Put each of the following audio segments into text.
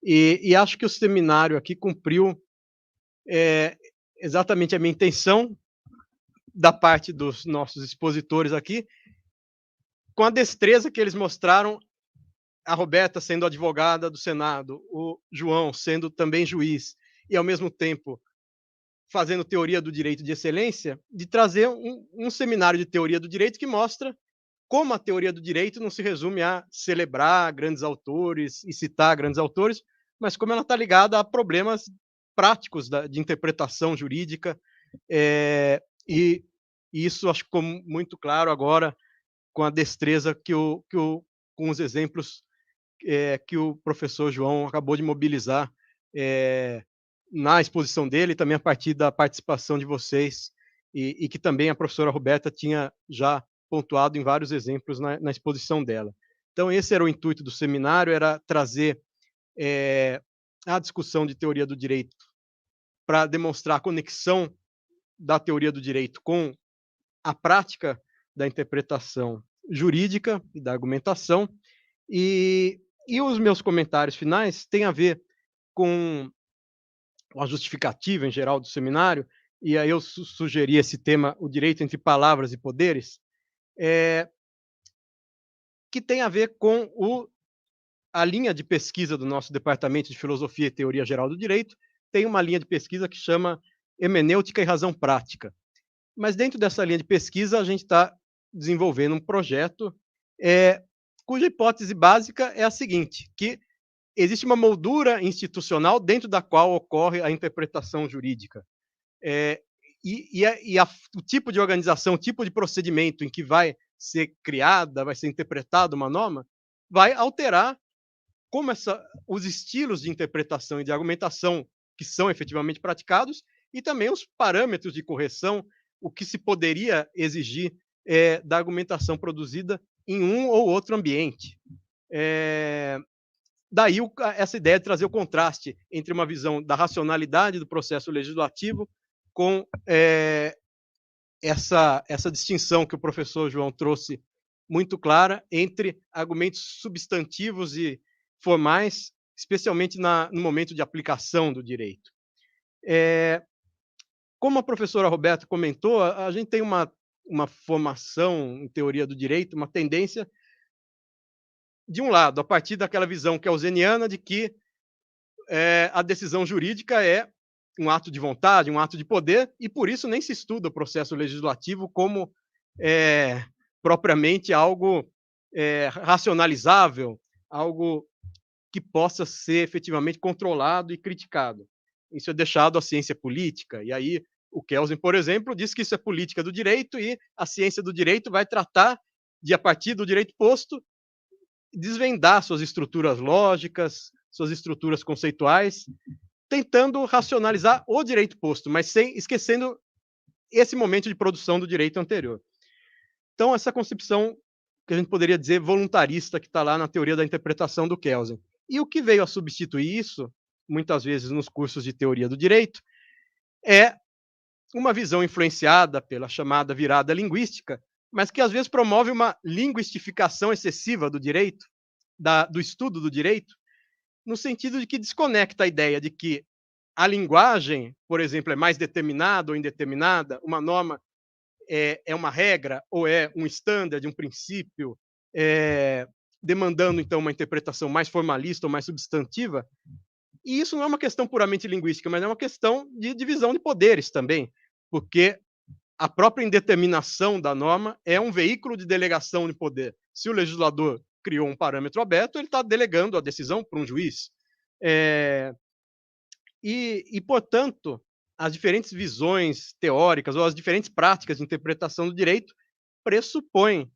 E acho que o seminário aqui cumpriu eh, exatamente a minha intenção, da parte dos nossos expositores aqui, com a destreza que eles mostraram, a Roberta sendo advogada do Senado, o João sendo também juiz, e ao mesmo tempo fazendo teoria do direito de excelência, de trazer um seminário de teoria do direito que mostra como a teoria do direito não se resume a celebrar grandes autores e citar grandes autores, mas como ela está ligada a problemas práticos de interpretação jurídica, e isso acho que ficou muito claro agora com a destreza com os exemplos que o professor João acabou de mobilizar na exposição dele, e também a partir da participação de vocês, e que também a professora Roberta tinha já pontuado em vários exemplos na exposição dela. Então, esse era o intuito do seminário, era trazer a discussão de teoria do direito para demonstrar a conexão da teoria do direito com a prática da interpretação jurídica e da argumentação, e os meus comentários finais têm a ver com a justificativa em geral do seminário, e aí eu sugeri esse tema, o direito entre palavras e poderes, que tem a ver com a linha de pesquisa do nosso Departamento de Filosofia e Teoria Geral do Direito, tem uma linha de pesquisa que chama Hemenêutica e Razão Prática. Mas dentro dessa linha de pesquisa, a gente está desenvolvendo um projeto cuja hipótese básica é a seguinte, que existe uma moldura institucional dentro da qual ocorre a interpretação jurídica. O tipo de organização, o tipo de procedimento em que vai ser criada, vai ser interpretada uma norma, vai alterar como os estilos de interpretação e de argumentação que são efetivamente praticados e também os parâmetros de correção, o que se poderia exigir da argumentação produzida em um ou outro ambiente. Daí essa ideia de trazer o contraste entre uma visão da racionalidade do processo legislativo com essa distinção que o professor João trouxe muito clara entre argumentos substantivos e formais, especialmente no momento de aplicação do direito. Como a professora Roberta comentou, a gente tem uma formação em teoria do direito, uma tendência, de um lado, a partir daquela visão kelseniana de que a decisão jurídica é um ato de vontade, um ato de poder, e por isso nem se estuda o processo legislativo como propriamente algo racionalizável, algo que possa ser efetivamente controlado e criticado. Isso é deixado à ciência política, e aí o Kelsen, por exemplo, diz que isso é política do direito e a ciência do direito vai tratar de, a partir do direito posto, desvendar suas estruturas lógicas, suas estruturas conceituais, tentando racionalizar o direito posto, mas esquecendo esse momento de produção do direito anterior. Então, essa concepção que a gente poderia dizer voluntarista que está lá na teoria da interpretação do Kelsen. E o que veio a substituir isso, muitas vezes nos cursos de teoria do direito, é uma visão influenciada pela chamada virada linguística, mas que às vezes promove uma linguistificação excessiva do direito, do estudo do direito, no sentido de que desconecta a ideia de que a linguagem, por exemplo, é mais determinada ou indeterminada, uma norma é uma regra ou é um standard, um princípio, demandando, então, uma interpretação mais formalista ou mais substantiva. E isso não é uma questão puramente linguística, mas é uma questão de divisão de poderes também, porque a própria indeterminação da norma é um veículo de delegação de poder. Se o legislador criou um parâmetro aberto, ele está delegando a decisão para um juiz. Portanto, as diferentes visões teóricas ou as diferentes práticas de interpretação do direito pressupõem,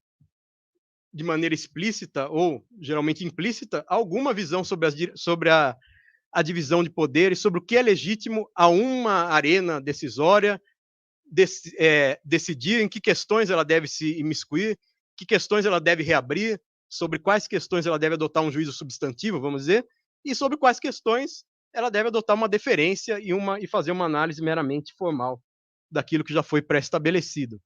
de maneira explícita ou geralmente implícita, alguma visão sobre a divisão de poderes, sobre o que é legítimo a uma arena decisória decidir, em que questões ela deve se imiscuir, que questões ela deve reabrir, sobre quais questões ela deve adotar um juízo substantivo, vamos dizer, e sobre quais questões ela deve adotar uma deferência e fazer uma análise meramente formal daquilo que já foi pré-estabelecido.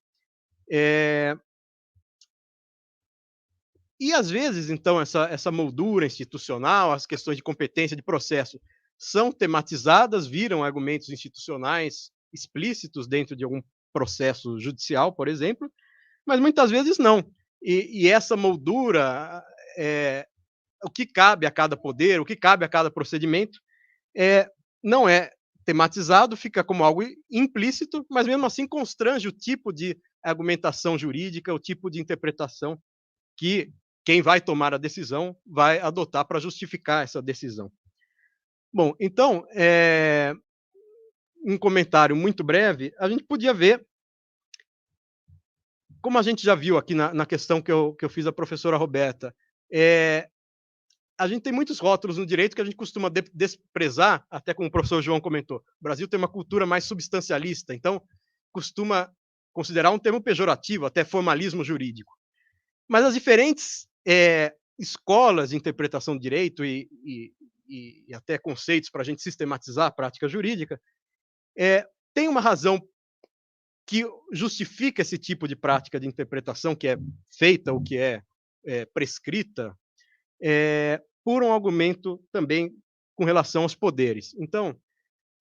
E, às vezes, então, essa moldura institucional, as questões de competência de processo, são tematizadas, viram argumentos institucionais explícitos dentro de algum processo judicial, por exemplo, mas muitas vezes não. E essa moldura, o que cabe a cada poder, o que cabe a cada procedimento, é, não é tematizado, fica como algo implícito, mas mesmo assim constrange o tipo de argumentação jurídica, o tipo de interpretação que quem vai tomar a decisão vai adotar para justificar essa decisão. Bom, então, um comentário muito breve, a gente podia ver, como a gente já viu aqui na questão que eu fiz a professora Roberta, a gente tem muitos rótulos no direito que a gente costuma desprezar, até como o professor João comentou. O Brasil tem uma cultura mais substancialista, então costuma considerar um termo pejorativo, até formalismo jurídico. Mas as diferentes escolas de interpretação do direito e até conceitos para a gente sistematizar a prática jurídica, tem uma razão que justifica esse tipo de prática de interpretação que é feita ou que é prescrita, por um argumento também com relação aos poderes. Então,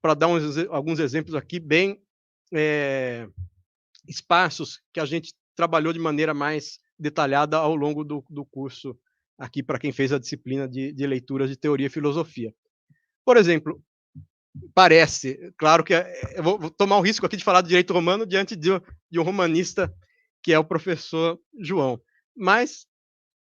para dar alguns exemplos aqui bem esparsos, que a gente trabalhou de maneira mais detalhada ao longo do curso, aqui para quem fez a disciplina de leituras de teoria e filosofia. Por exemplo, parece, claro que eu vou tomar um risco aqui de falar do direito romano diante de um romanista, que é o professor João, mas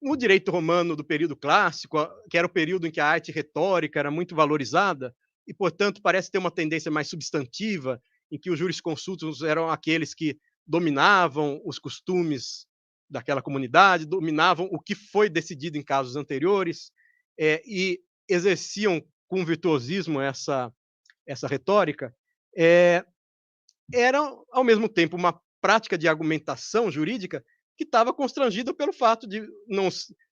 no direito romano do período clássico, que era o período em que a arte retórica era muito valorizada, e, portanto, parece ter uma tendência mais substantiva, em que os jurisconsultos eram aqueles que dominavam os costumes daquela comunidade, dominavam o que foi decidido em casos anteriores, e exerciam com virtuosismo essa retórica, era, ao mesmo tempo, uma prática de argumentação jurídica que estava constrangida pelo fato de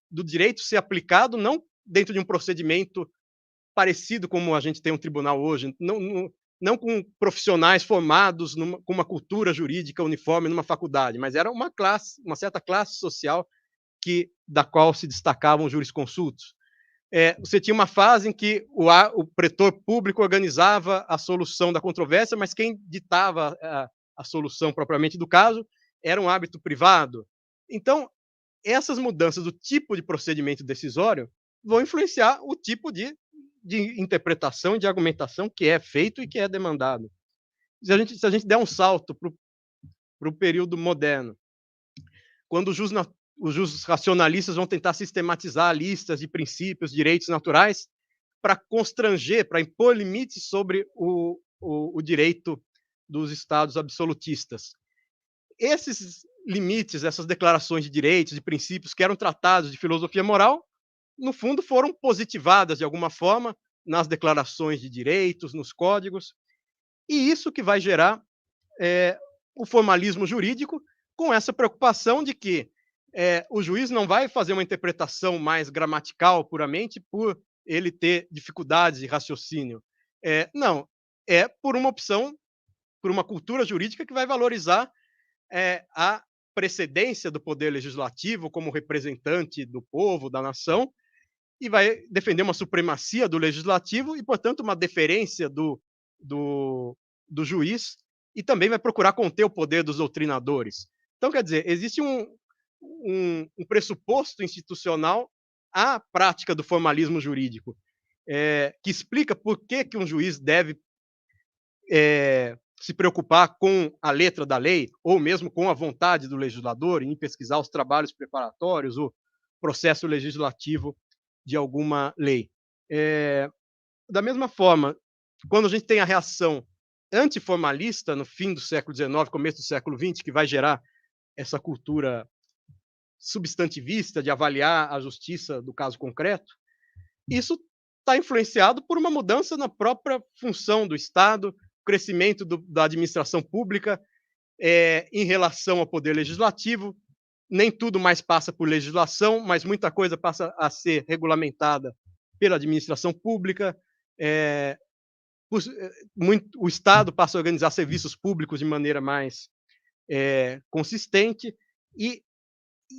do direito ser aplicado não dentro de um procedimento parecido como a gente tem um tribunal hoje, não com profissionais formados com uma cultura jurídica uniforme numa faculdade, mas era uma certa classe social da qual se destacavam os jurisconsultos. Você tinha uma fase em que o pretor público organizava a solução da controvérsia, mas quem ditava a solução propriamente do caso era um árbitro privado. Então, essas mudanças do tipo de procedimento decisório vão influenciar o tipo de interpretação e de argumentação que é feito e que é demandado. Se a gente der um salto para o período moderno, quando os justos racionalistas vão tentar sistematizar listas de princípios, direitos naturais, para constranger, para impor limites sobre o direito dos estados absolutistas. Esses limites, essas declarações de direitos, de princípios que eram tratados de filosofia moral, no fundo foram positivadas de alguma forma nas declarações de direitos, nos códigos, e isso que vai gerar o formalismo jurídico, com essa preocupação de que o juiz não vai fazer uma interpretação mais gramatical puramente por ele ter dificuldades de raciocínio. Não, é por uma opção, por uma cultura jurídica que vai valorizar a precedência do poder legislativo como representante do povo, da nação, e vai defender uma supremacia do legislativo e, portanto, uma deferência do juiz, e também vai procurar conter o poder dos doutrinadores. Então, quer dizer, existe um pressuposto institucional à prática do formalismo jurídico, que explica por que um juiz deve se preocupar com a letra da lei, ou mesmo com a vontade do legislador em pesquisar os trabalhos preparatórios, o processo legislativo de alguma lei. Da mesma forma, quando a gente tem a reação antiformalista no fim do século XIX, começo do século XX, que vai gerar essa cultura substantivista de avaliar a justiça do caso concreto, isso está influenciado por uma mudança na própria função do Estado, crescimento da administração pública em relação ao poder legislativo. Nem tudo mais passa por legislação, mas muita coisa passa a ser regulamentada pela administração pública. O Estado passa a organizar serviços públicos de maneira mais consistente, e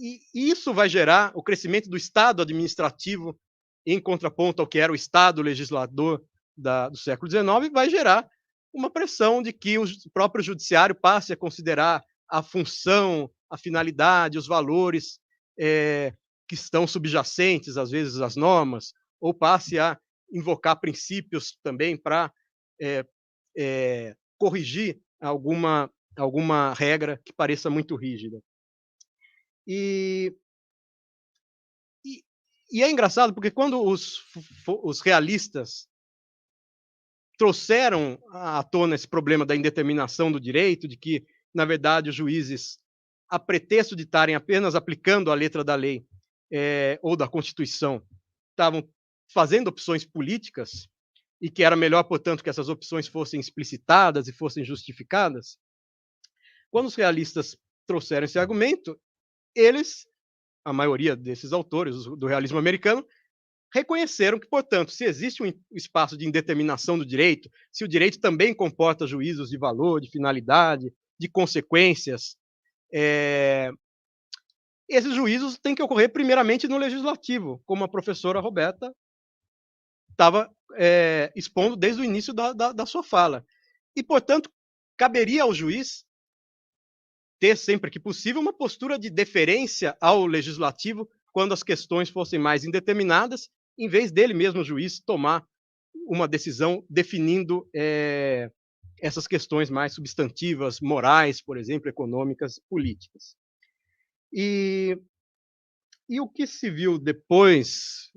E isso vai gerar o crescimento do Estado administrativo em contraponto ao que era o Estado legislador do século XIX, vai gerar uma pressão de que o próprio judiciário passe a considerar a função, a finalidade, os valores que estão subjacentes, às vezes, às normas, ou passe a invocar princípios também para corrigir alguma regra que pareça muito rígida. E é engraçado porque quando os realistas trouxeram à tona esse problema da indeterminação do direito, de que, na verdade, os juízes, a pretexto de estarem apenas aplicando a letra da lei ou da Constituição, estavam fazendo opções políticas, e que era melhor, portanto, que essas opções fossem explicitadas e fossem justificadas, quando os realistas trouxeram esse argumento, eles, a maioria desses autores do realismo americano, reconheceram que, portanto, se existe um espaço de indeterminação do direito, se o direito também comporta juízos de valor, de finalidade, de consequências, esses juízos têm que ocorrer primeiramente no legislativo, como a professora Roberta estava expondo desde o início da sua fala. E, portanto, caberia ao juiz ter, sempre que possível, uma postura de deferência ao legislativo quando as questões fossem mais indeterminadas, em vez dele mesmo, o juiz, tomar uma decisão definindo essas questões mais substantivas, morais, por exemplo, econômicas, políticas. E o que se viu depois,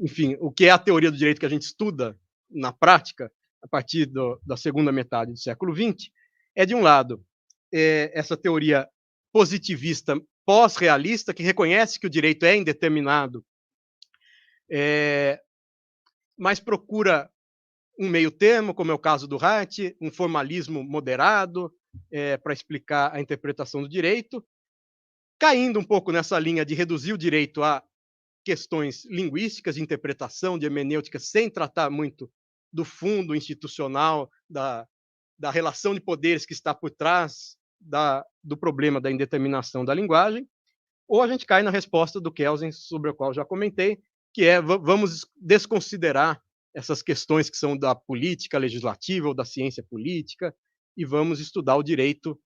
enfim, o que é a teoria do direito que a gente estuda na prática, a partir da segunda metade do século XX, é, de um lado, essa teoria positivista pós-realista, que reconhece que o direito é indeterminado, mas procura um meio termo, como é o caso do Hart, um formalismo moderado para explicar a interpretação do direito, caindo um pouco nessa linha de reduzir o direito a questões linguísticas, de interpretação, de hermenêutica, sem tratar muito do fundo institucional, da relação de poderes que está por trás do problema da indeterminação da linguagem, ou a gente cai na resposta do Kelsen, sobre a qual já comentei, que é vamos desconsiderar essas questões que são da política legislativa ou da ciência política e vamos estudar o direito,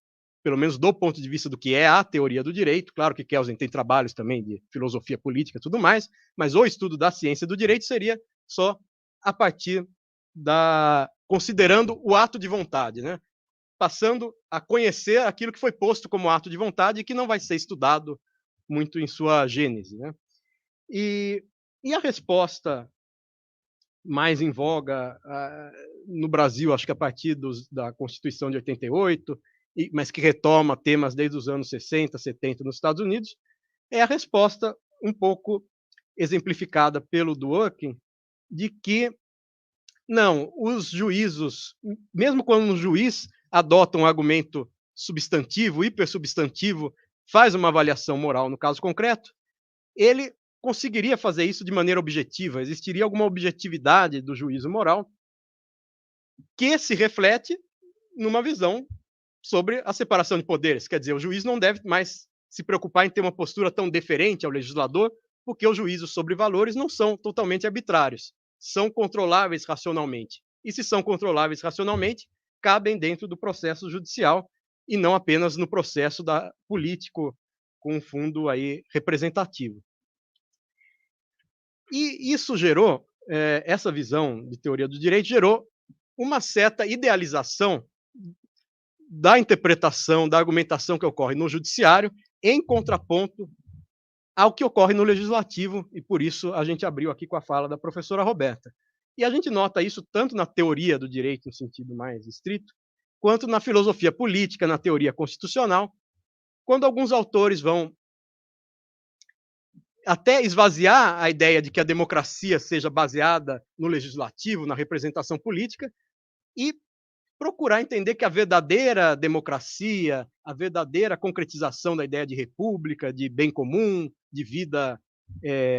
pelo menos do ponto de vista do que é a teoria do direito. Claro que Kelsen tem trabalhos também de filosofia política e tudo mais, mas o estudo da ciência do direito seria só a partir considerando o ato de vontade, né? Passando a conhecer aquilo que foi posto como ato de vontade e que não vai ser estudado muito em sua gênese, né? E a resposta mais em voga no Brasil, acho que a partir da Constituição de 88, mas que retoma temas desde os anos 60, 70 nos Estados Unidos, é a resposta um pouco exemplificada pelo Dworkin, de que não, os juízos, mesmo quando um juiz adota um argumento substantivo, hipersubstantivo, faz uma avaliação moral no caso concreto, ele conseguiria fazer isso de maneira objetiva, existiria alguma objetividade do juízo moral que se reflete numa visão sobre a separação de poderes. Quer dizer, o juiz não deve mais se preocupar em ter uma postura tão deferente ao legislador, porque os juízos sobre valores não são totalmente arbitrários, são controláveis racionalmente. E se são controláveis racionalmente, cabem dentro do processo judicial e não apenas no processo político com um fundo aí representativo. E isso gerou, essa visão de teoria do direito gerou uma certa idealização da interpretação, da argumentação que ocorre no judiciário, em contraponto ao que ocorre no legislativo, e por isso a gente abriu aqui com a fala da professora Roberta. E a gente nota isso tanto na teoria do direito, no sentido mais estrito, quanto na filosofia política, na teoria constitucional, quando alguns autores vão até esvaziar a ideia de que a democracia seja baseada no legislativo, na representação política, e procurar entender que a verdadeira democracia, a verdadeira concretização da ideia de república, de bem comum, de vida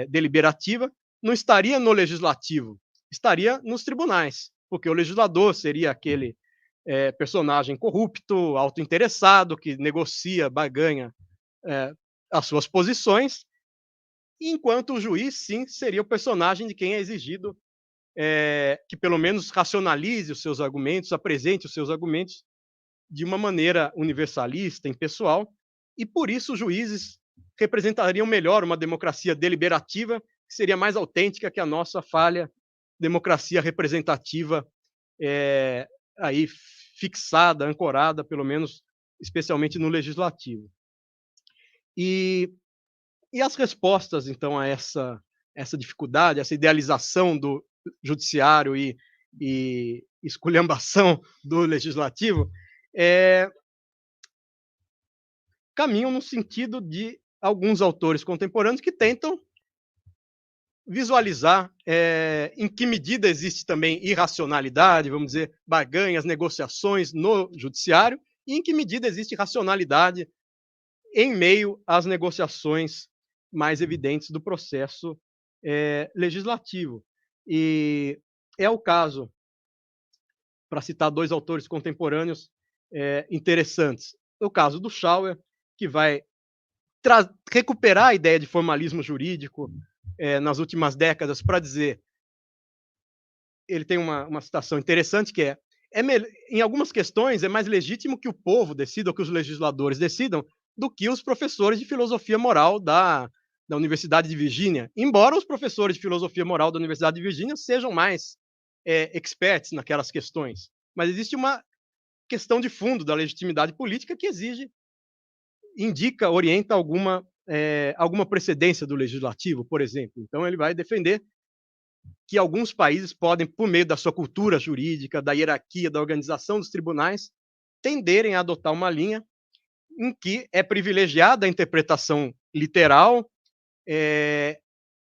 deliberativa, não estaria no legislativo, estaria nos tribunais, porque o legislador seria aquele personagem corrupto, autointeressado, que negocia, barganha as suas posições, enquanto o juiz, sim, seria o personagem de quem é exigido que pelo menos racionalize os seus argumentos, apresente os seus argumentos de uma maneira universalista, impessoal, e por isso os juízes representariam melhor uma democracia deliberativa, que seria mais autêntica que a nossa falha democracia representativa, aí fixada, ancorada, pelo menos, especialmente no legislativo. E as respostas, então, a essa dificuldade, essa idealização do judiciário e esculhambação do legislativo, caminham no sentido de alguns autores contemporâneos que tentam visualizar em que medida existe também irracionalidade, vamos dizer, barganhas, negociações no judiciário, e em que medida existe racionalidade em meio às negociações mais evidentes do processo legislativo. E é o caso, para citar dois autores contemporâneos interessantes, o caso do Schauer, que vai recuperar a ideia de formalismo jurídico nas últimas décadas para dizer, ele tem uma citação interessante que em algumas questões é mais legítimo que o povo decida ou que os legisladores decidam do que os professores de filosofia moral da Universidade de Virgínia, embora os professores de filosofia moral da Universidade de Virgínia sejam mais experts naquelas questões. Mas existe uma questão de fundo da legitimidade política que indica, orienta alguma precedência do legislativo, por exemplo. Então, ele vai defender que alguns países podem, por meio da sua cultura jurídica, da hierarquia, da organização dos tribunais, tenderem a adotar uma linha em que é privilegiada a interpretação literal,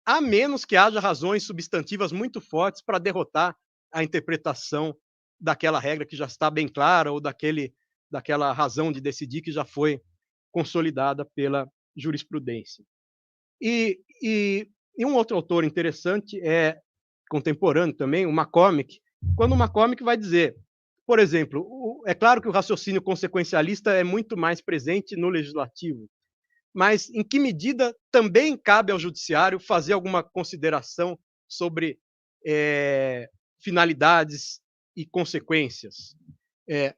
a menos que haja razões substantivas muito fortes para derrotar a interpretação daquela regra que já está bem clara ou daquela razão de decidir que já foi consolidada pela jurisprudência. E um outro autor interessante contemporâneo também, o McCormick, quando o McCormick vai dizer, por exemplo, é claro que o raciocínio consequencialista é muito mais presente no legislativo, mas em que medida também cabe ao judiciário fazer alguma consideração sobre finalidades e consequências?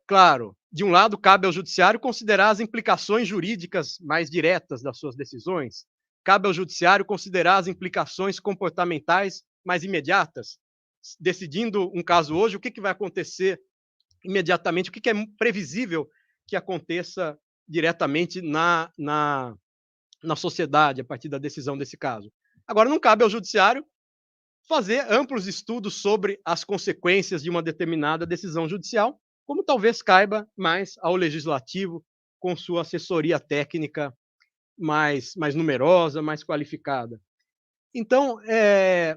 Claro, de um lado, cabe ao judiciário considerar as implicações jurídicas mais diretas das suas decisões. Cabe ao judiciário considerar as implicações comportamentais mais imediatas, decidindo um caso hoje, o que vai acontecer imediatamente, o que é previsível que aconteça diretamente na sociedade a partir da decisão desse caso. Agora, não cabe ao judiciário fazer amplos estudos sobre as consequências de uma determinada decisão judicial, como talvez caiba mais ao legislativo, com sua assessoria técnica mais numerosa, mais qualificada. Então, é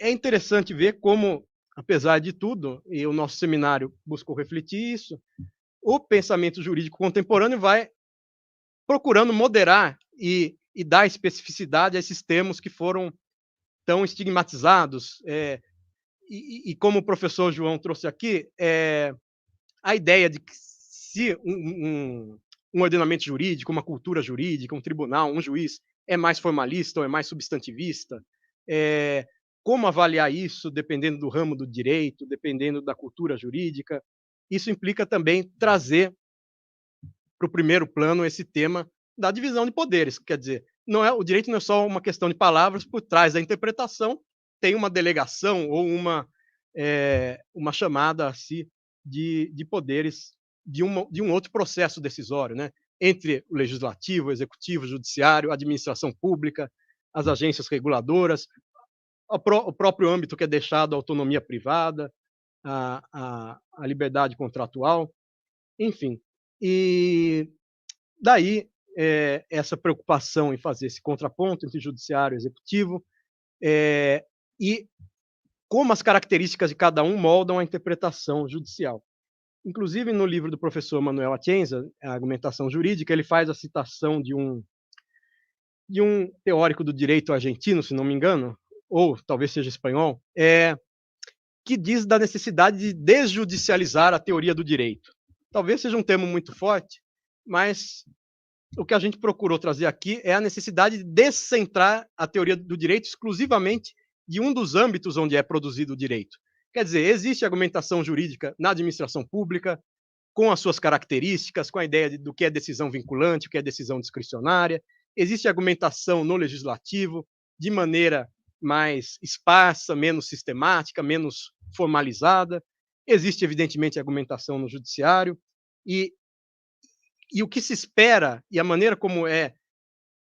interessante ver como, apesar de tudo, e o nosso seminário buscou refletir isso, o pensamento jurídico contemporâneo vai procurando moderar e dar especificidade a esses termos que foram tão estigmatizados. E como o professor João trouxe aqui, a ideia de que se um ordenamento jurídico, uma cultura jurídica, um tribunal, um juiz é mais formalista ou é mais substantivista, como avaliar isso dependendo do ramo do direito, dependendo da cultura jurídica. Isso implica também trazer para o primeiro plano esse tema da divisão de poderes. Quer dizer, o direito não é só uma questão de palavras, por trás da interpretação tem uma delegação ou uma chamada a si de poderes de um outro processo decisório, né? Entre o legislativo, o executivo, o judiciário, a administração pública, as agências reguladoras, o próprio âmbito que é deixado à autonomia privada, a liberdade contratual, enfim. E daí essa preocupação em fazer esse contraponto entre judiciário e executivo, e como as características de cada um moldam a interpretação judicial. Inclusive, no livro do professor Manuel Atienza, A Argumentação Jurídica, ele faz a citação de um teórico do direito argentino, se não me engano, ou talvez seja espanhol, que diz da necessidade de desjudicializar a teoria do direito. Talvez seja um termo muito forte, mas o que a gente procurou trazer aqui é a necessidade de descentrar a teoria do direito exclusivamente de um dos âmbitos onde é produzido o direito. Quer dizer, existe argumentação jurídica na administração pública, com as suas características, com a ideia do que é decisão vinculante, o que é decisão discricionária. Existe argumentação no legislativo, de maneira mais esparsa, menos sistemática, menos formalizada. Existe, evidentemente, argumentação no judiciário. E o que se espera e a maneira como é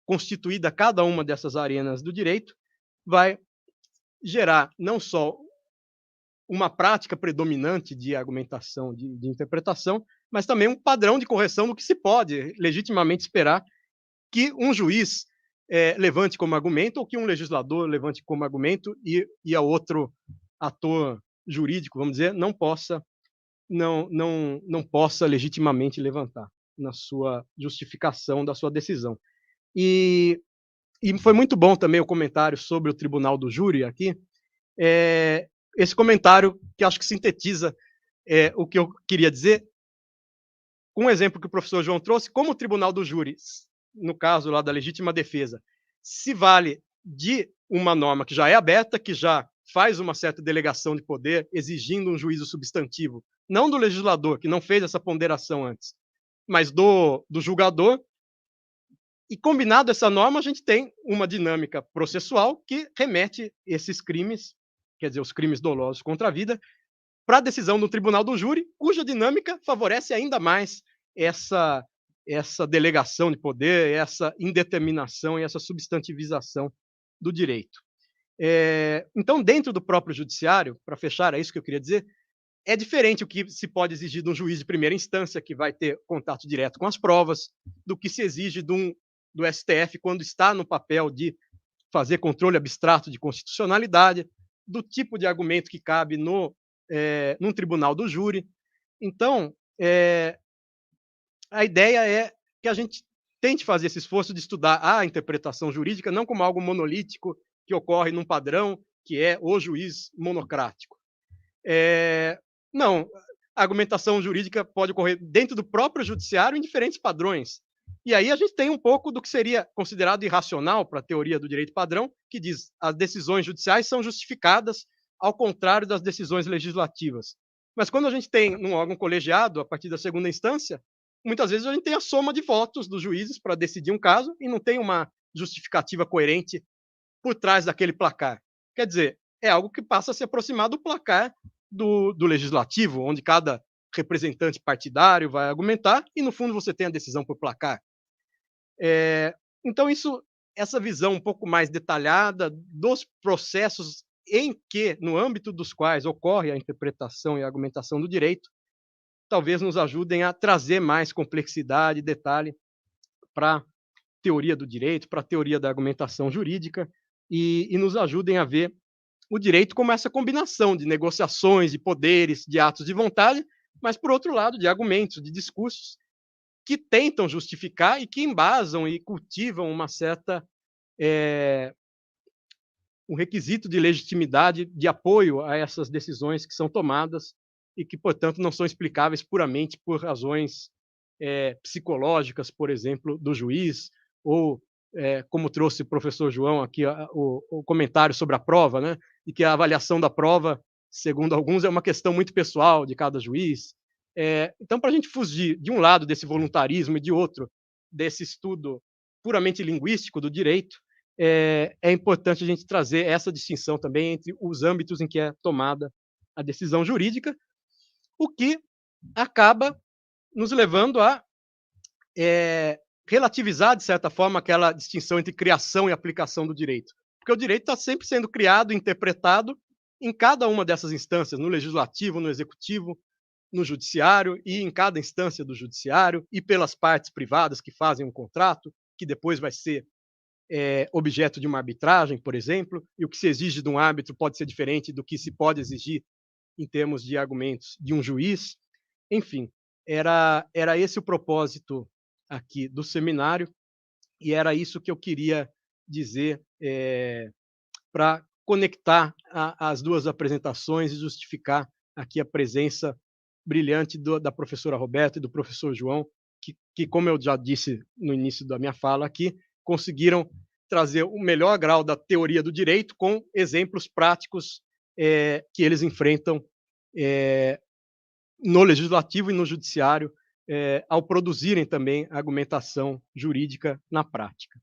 constituída cada uma dessas arenas do direito vai gerar não só uma prática predominante de argumentação, de interpretação, mas também um padrão de correção do que se pode legitimamente esperar que um juiz levante como argumento ou que um legislador levante como argumento e a outro ator jurídico, vamos dizer, não possa legitimamente levantar na sua justificação da sua decisão. E foi muito bom também o comentário sobre o tribunal do júri aqui, esse comentário que acho que sintetiza o que eu queria dizer, com um exemplo que o professor João trouxe, como o tribunal do júri, no caso lá da legítima defesa, se vale de uma norma que já é aberta, que já faz uma certa delegação de poder, exigindo um juízo substantivo, não do legislador, que não fez essa ponderação antes, mas do julgador. E combinado essa norma, a gente tem uma dinâmica processual que remete esses crimes, quer dizer, os crimes dolosos contra a vida, para a decisão do tribunal do júri, cuja dinâmica favorece ainda mais essa delegação de poder, essa indeterminação e essa substantivização do direito. Então, dentro do próprio judiciário, para fechar, é isso que eu queria dizer, é diferente o que se pode exigir de um juiz de primeira instância, que vai ter contato direto com as provas, do que se exige do STF quando está no papel de fazer controle abstrato de constitucionalidade, do tipo de argumento que cabe num tribunal do júri. Então, a ideia é que a gente tente fazer esse esforço de estudar a interpretação jurídica não como algo monolítico que ocorre num padrão que é o juiz monocrático. Não, a argumentação jurídica pode ocorrer dentro do próprio judiciário em diferentes padrões. E aí a gente tem um pouco do que seria considerado irracional para a teoria do direito padrão, que diz que as decisões judiciais são justificadas ao contrário das decisões legislativas. Mas quando a gente tem num órgão colegiado, a partir da segunda instância, muitas vezes a gente tem a soma de votos dos juízes para decidir um caso e não tem uma justificativa coerente por trás daquele placar. Quer dizer, é algo que passa a se aproximar do placar do legislativo, onde cada representante partidário vai argumentar e, no fundo, você tem a decisão por placar. Então, essa visão um pouco mais detalhada dos processos em que, no âmbito dos quais ocorre a interpretação e a argumentação do direito, talvez nos ajudem a trazer mais complexidade e detalhe para a teoria do direito, para a teoria da argumentação jurídica e nos ajudem a ver o direito como essa combinação de negociações, de poderes, de atos de vontade, mas, por outro lado, de argumentos, de discursos que tentam justificar e que embasam e cultivam uma certa um requisito de legitimidade, de apoio a essas decisões que são tomadas e que, portanto, não são explicáveis puramente por razões psicológicas, por exemplo, do juiz, ou, como trouxe o professor João aqui, o comentário sobre a prova, né, e que a avaliação da prova, segundo alguns, é uma questão muito pessoal de cada juiz. Então, para a gente fugir, de um lado, desse voluntarismo e de outro, desse estudo puramente linguístico do direito, é importante a gente trazer essa distinção também entre os âmbitos em que é tomada a decisão jurídica, o que acaba nos levando a relativizar, de certa forma, aquela distinção entre criação e aplicação do direito. Porque o direito está sempre sendo criado e interpretado em cada uma dessas instâncias, no legislativo, no executivo, no judiciário e em cada instância do judiciário e pelas partes privadas que fazem um contrato, que depois vai ser objeto de uma arbitragem, por exemplo, e o que se exige de um árbitro pode ser diferente do que se pode exigir em termos de argumentos de um juiz. Enfim, era esse o propósito aqui do seminário e era isso que eu queria dizer para conectar as duas apresentações e justificar aqui a presença brilhante da professora Roberta e do professor João que, como eu já disse no início da minha fala aqui, conseguiram trazer o melhor grau da teoria do direito com exemplos práticos que eles enfrentam no legislativo e no judiciário, ao produzirem também argumentação jurídica na prática.